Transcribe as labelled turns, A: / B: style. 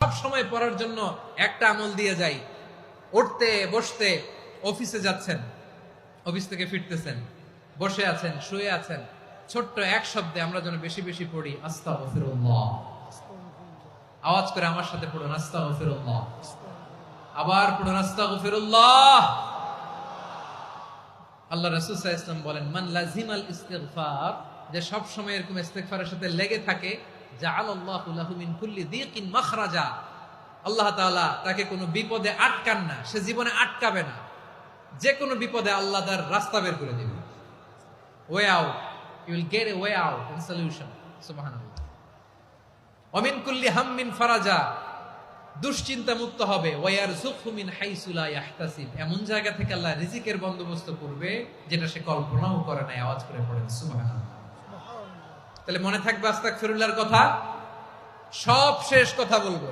A: সব সময় পড়ার জন্য একটা আমল দিয়ে যাই। উঠতে বসতে, অফিসে যাচ্ছেন, অফিস থেকে ফিরতেছেন, বসে আছেন, শুয়ে আছেন, ছোট্ট এক শব্দে আমরা যেন বেশি বেশি পড়ি আস্তাগফিরুল্লাহ। আওয়াজ করে আমার সাথে পড়ুন আস্তাগফিরুল্লাহ। আবার পড়ুন আস্তাগফিরুল্লাহ। আল্লাহ রাসূল সাল্লাল্লাহু আলাইহি ওয়াসাল্লাম বলেন, মান লাজিমাল ইস্তিগফার, যে সব সময় এরকম ইস্তিগফারের সাথে লেগে থাকে, জাআলাল্লাহু লাহু মিন কুল্লি যিকিন মাখরাজা, আল্লাহ তাআলা তাকে কোনো বিপদে আটকান না, সে জীবনে আটকাবে না। যে কোনো বিপদে আল্লাহ তার রাস্তা বের করে দিবেন। Way out, you will get a way out and solution. সুবহানাল্লাহ। ওয়া মিন কুল্লি হাম্মিন ফারাজা, দুশ্চিন্তা মুক্ত হবে। ওয়ায়ারযুকহু মিন হাইসু লা ইয়াহতাসিব, এমন জায়গা থেকে আল্লাহ রিজিকের বন্দোবস্ত করবে যেটা সে কল্পনাও করে নাই। আওয়াজ করে পড়েন সুবহানাল্লাহ। তাহলে মনে থাকবে আস্তাগফিরুল্লাহর কথা। সব শেষ কথা বলবো।